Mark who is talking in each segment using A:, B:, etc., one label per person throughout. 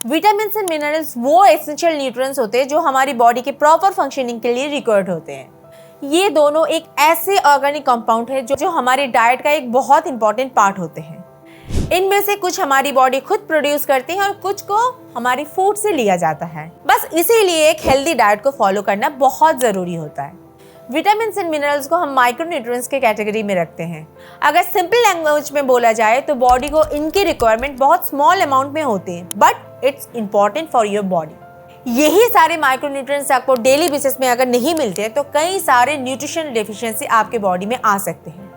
A: Vitamin and minerals वो essential nutrients होते हैं जो हमारी बॉडी के प्रॉपर फंक्शनिंग के लिए रिक्वायर्ड होते हैं। ये दोनों एक ऐसे ऑर्गेनिक कंपाउंड है जो हमारे डाइट का एक बहुत इंपॉर्टेंट पार्ट होते हैं। इनमें से कुछ हमारी बॉडी खुद प्रोड्यूस करती है और कुछ को हमारी फूड से लिया जाता है। बस इसीलिए एक हेल्दी डाइट को फॉलो करना बहुत जरूरी होता है। विटामिन एंड मिनरल्स को हम माइक्रोन्यूट्रिएंट्स के कैटेगरी में रखते हैं। अगर सिंपल लैंग्वेज में बोला जाए तो बॉडी को इनकी रिक्वायरमेंट बहुत स्मॉल अमाउंट में होती है, but it's important for your body. यही सारे माइक्रोन्यूट्रिएंट्स आपको डेली बेसिस में अगर नहीं मिलते तो कई सारे न्यूट्रिशन डेफिशिएंसी आपके बॉडी में आ सकते हैं।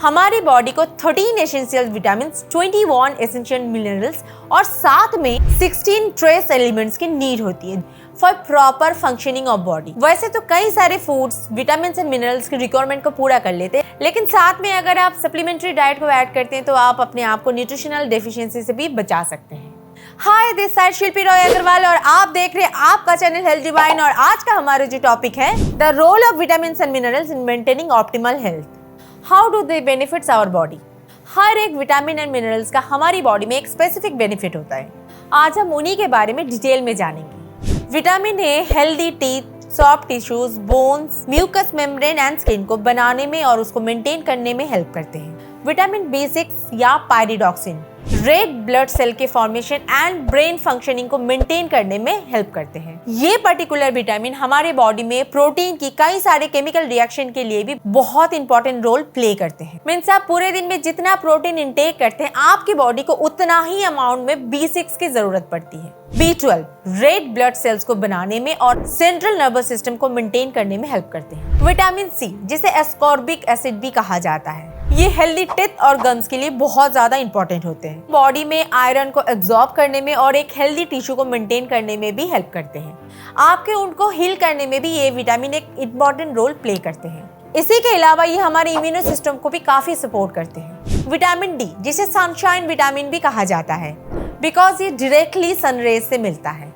A: हमारी बॉडी को 13 एसेंशियल विटामिन्स, 21 एसेंशियल मिनरल्स और साथ में 16 ट्रेस एलिमेंट्स की नीड होती है for proper functioning of body. वैसे तो कई सारे फूड्स विटामिन एंड मिनरल्स की रिक्वायरमेंट को पूरा कर लेते हैं, लेकिन साथ में अगर आप सप्लीमेंट्री डाइट को ऐड करते हैं तो आप अपने आप को न्यूट्रिशनल डेफिशिएंसी से भी बचा सकते हैं। हाय, दिस साइड शिल्पी रॉय अग्रवाल और आप देख रहे हैं आपका चैनल हेल्थ डिवाइन। और आज का हमारा जो टॉपिक है, the role of vitamin and minerals in maintaining optimal health. How do they benefits our body. हर एक विटामिन एंड मिनरल्स का हमारी बॉडी में एक स्पेसिफिक बेनिफिट होता है। आज हम उन्हीं के बारे में डिटेल में जानेंगे। Vitamin A healthy teeth, soft tissues, bones, mucus membrane and skin को बनाने में और उसको मेंटेन करने में हेल्प करते हैं। विटामिन B6 या पायरिडॉक्सिन रेड ब्लड सेल के फॉर्मेशन एंड ब्रेन फंक्शनिंग को मेंटेन करने में हेल्प करते हैं। ये पर्टिकुलर विटामिन हमारे बॉडी में प्रोटीन की कई सारे केमिकल रिएक्शन के लिए भी बहुत इंपॉर्टेंट रोल प्ले करते हैं। मींस आप पूरे दिन में जितना प्रोटीन इंटेक करते हैं, आपकी बॉडी को उतना ही अमाउंट में B6 की जरूरत पड़ती है। B12 रेड ब्लड सेल्स को बनाने में और सेंट्रल नर्वस सिस्टम को मेंटेन करने में हेल्प करते हैं। विटामिन सी, जिसे एस्कॉर्बिक एसिड भी कहा जाता है, ये हेल्दी टीथ और गम्स के लिए बहुत ज्यादा इंपॉर्टेंट होते हैं। बॉडी में आयरन को एब्जॉर्ब करने में और एक हेल्दी टिश्यू को मेंटेन करने में भी हेल्प करते हैं। आपके वुंड को हील करने में भी ये विटामिन एक इंपॉर्टेंट रोल प्ले करते हैं। इसी के अलावा ये हमारे इम्यूनो सिस्टम को भी काफी सपोर्ट करते हैं। विटामिन डी, जिसे सनशाइन विटामिन भी कहा जाता है, बिकॉज ये डायरेक्टली सनरेज से मिलता है।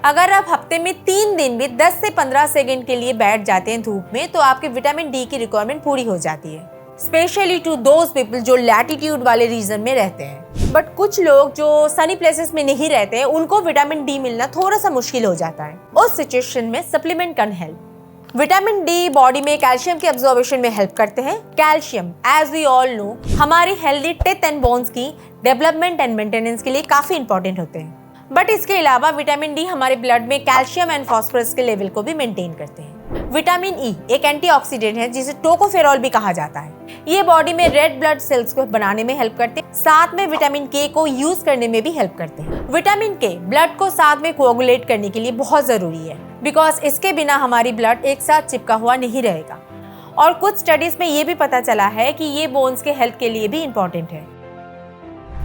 A: अगर आप हफ्ते में 3 दिन भी 10 से 15 सेकंड के लिए बैठ जाते हैं धूप में, तो आपके विटामिन डी की रिक्वायरमेंट पूरी हो जाती है। स्पेशली टू दोज पीपल जो लैटिट्यूड वाले रीजन में रहते हैं। बट कुछ लोग जो सनी प्लेसेस में नहीं रहते हैं, उनको विटामिन डी मिलना थोड़ा सा मुश्किल हो जाता है। उस सिचुएशन में supplement can help. Vitamin D body में कैल्शियम के एब्जॉर्प्शन में हेल्प करते हैं। Calcium, as we all know, हमारी हेल्दी टीथ एंड बोन्स की डेवलपमेंट एंड मेंटेनेंस के लिए काफी इंपॉर्टेंट होते हैं। बट इसके अलावा विटामिन डी हमारे ब्लड में कैल्शियम एंड फास्फोरस के लेवल को भी मेंटेन करते हैं। विटामिन ई एक एंटीऑक्सीडेंट है, जिसे टोकोफेरॉल भी कहा जाता है। ये बॉडी में रेड ब्लड सेल्स को बनाने में हेल्प करते हैं। साथ में विटामिन के को यूज करने में भी हेल्प करते हैं। विटामिन के ब्लड को साथ में कोगुलेट करने के लिए बहुत जरूरी है, बिकॉज इसके बिना हमारी ब्लड एक साथ चिपका हुआ नहीं रहेगा। और कुछ स्टडीज में ये भी पता चला है कि ये बोन्स के हेल्थ के लिए भी इंपॉर्टेंट है।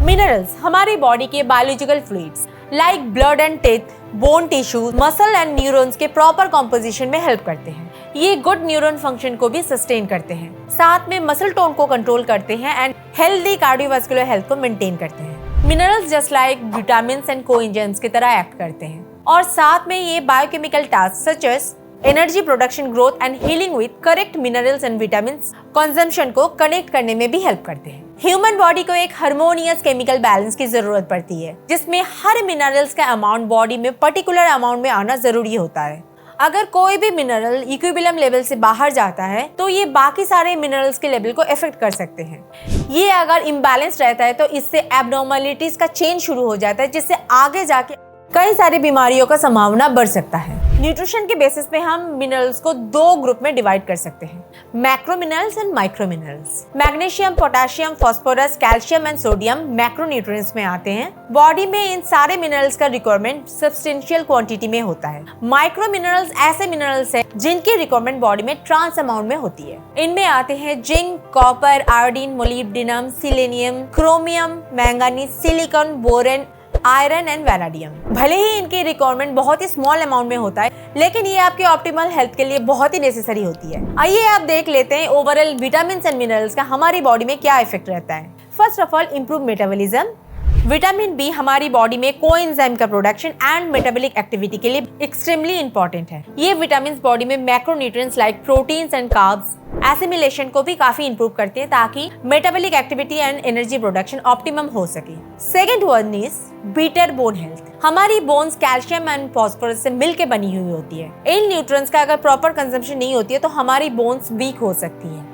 A: मिनरल्स हमारी बॉडी के biological fluids like blood and teeth, bone tissue, muscle and neurons के प्रॉपर कॉम्पोजिशन में हेल्प करते हैं। ये गुड न्यूरॉन फंक्शन को भी सस्टेन करते हैं। साथ में मसल टोन को कंट्रोल करते हैं एंड हेल्दी कार्डियोवास्कुलर हेल्थ को मेंटेन करते हैं। Minerals just like vitamins and coenzymes की तरह एक्ट करते हैं और साथ में ये biochemical task such as energy production, growth and healing with correct minerals and vitamins consumption को कनेक्ट करने में भी हेल्प करते हैं। ह्यूमन बॉडी को एक हार्मोनियस केमिकल बैलेंस की जरूरत पड़ती है, जिसमें हर मिनरल्स का अमाउंट बॉडी में पर्टिकुलर अमाउंट में आना जरूरी होता है। अगर कोई भी मिनरल इक्विलिब्रियम लेवल से बाहर जाता है तो ये बाकी सारे मिनरल्स के लेवल को इफेक्ट कर सकते हैं। ये अगर इम्बैलेंस रहता है तो इससे एब्नॉर्मलिटीज का चेंज शुरू हो जाता है, जिससे आगे जाके कई सारी बीमारियों का संभावना बढ़ सकता है। न्यूट्रिशन के बेसिस पे हम मिनरल्स को 2 ग्रुप में डिवाइड कर सकते हैं, macro minerals and micro minerals. Magnesium, potassium, phosphorus, calcium and sodium macro nutrients में आते हैं। बॉडी में इन सारे मिनरल्स का रिक्वायरमेंट सब्सटेंशियल क्वांटिटी में होता है। माइक्रो मिनरल्स ऐसे मिनरल्स हैं जिनकी रिक्वायरमेंट बॉडी में ट्रांस अमाउंट में होती है। इनमें आते हैं zinc, copper, iodine, molybdenum, selenium, chromium, manganese, silicon, boron, iron and vanadium. भले ही इनकी रिक्वायरमेंट बहुत ही स्मॉल अमाउंट में होता है, लेकिन ये आपके ऑप्टिमल हेल्थ के लिए बहुत ही नेसेसरी होती है। आइए आप देख लेते हैं ओवरऑल विटामिन एंड मिनरल्स का हमारी बॉडी में क्या इफेक्ट रहता है। First of all, improve metabolism. Vitamin B हमारी बॉडी में कोएंजाइम का प्रोडक्शन एंड मेटाबॉलिक एक्टिविटी के लिए एक्सट्रीमली इंपॉर्टेंट है। ये विटामिन बॉडी में macronutrients like proteins and carbs assimilation को भी काफी इंप्रूव करते हैं, ताकि metabolic activity and energy production optimum हो सके। Second one is better bone health. हमारी बोन्स कैल्शियम एंड फास्फोरस से मिलकर बनी हुई होती है। इन न्यूट्रिएंट्स का अगर प्रॉपर कंजम्पशन नहीं होती है तो हमारी बोन्स वीक हो सकती है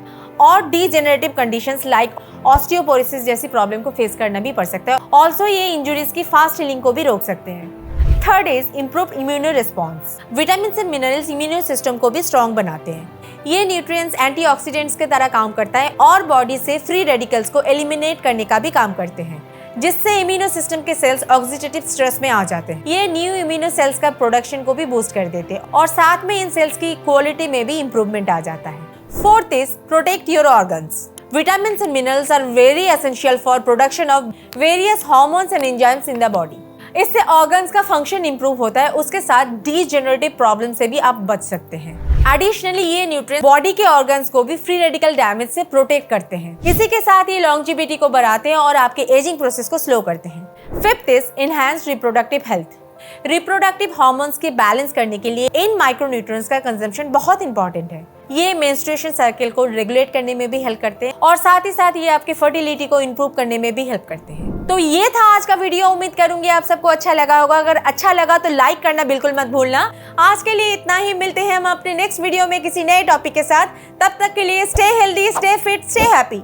A: और डीजेनरेटिव कंडीशंस लाइक ऑस्टियोपोरोसिस जैसी प्रॉब्लम को फेस करना भी पड़ सकता है। ऑल्सो ये इंजुरीज की फास्ट हीलिंग को भी रोक सकते हैं। Third is improve immuno response. Vitamin and minerals immuno system को भी स्ट्रॉन्ग बनाते हैं। ये न्यूट्रिएंट्स एंटीऑक्सीडेंट्स की तरह काम करता है और बॉडी से फ्री रेडिकल्स को एलिमिनेट करने का भी काम करते हैं, जिससे इम्यूनो सिस्टम के सेल्स ऑक्सीडेटिव स्ट्रेस में आ जाते हैं। ये न्यू इम्यूनो सेल्स का प्रोडक्शन को भी बूस्ट कर देते हैं और साथ में इन सेल्स की क्वालिटी में भी इंप्रूवमेंट आ जाता है। Fourth is protect your organs. Vitamins and minerals are very essential for production of various hormones and enzymes in the body. इससे ऑर्गन्स का फंक्शन इंप्रूव होता है, उसके साथ डीजेनरेटिव प्रॉब्लम से भी आप बच सकते हैं। एडिशनली ये न्यूट्रिएंट्स बॉडी के ऑर्गन्स को भी फ्री रेडिकल डैमेज से प्रोटेक्ट करते हैं। इसी के साथ ये लॉन्जेविटी को बढ़ाते हैं और आपके एजिंग प्रोसेस को स्लो करते हैं। Fifth is enhanced reproductive health. Reproductive hormones के बैलेंस करने के लिए इन माइक्रोन्यूट्रिएंट्स का कंजम्पशन बहुत इंपॉर्टेंट है। ये मेंस्ट्रुएशन साइकिल को रेगुलेट करने में भी हेल्प करते हैं और साथ ही साथ ये आपकी फर्टिलिटी को इंप्रूव करने में भी हेल्प करते हैं। तो ये था आज का वीडियो। उम्मीद करूंगी आप सबको अच्छा लगा होगा। अगर अच्छा लगा तो लाइक करना बिल्कुल मत भूलना। आज के लिए इतना ही। मिलते हैं हम अपने नेक्स्ट वीडियो में किसी नए टॉपिक के साथ। तब तक के लिए stay healthy, stay fit, stay happy.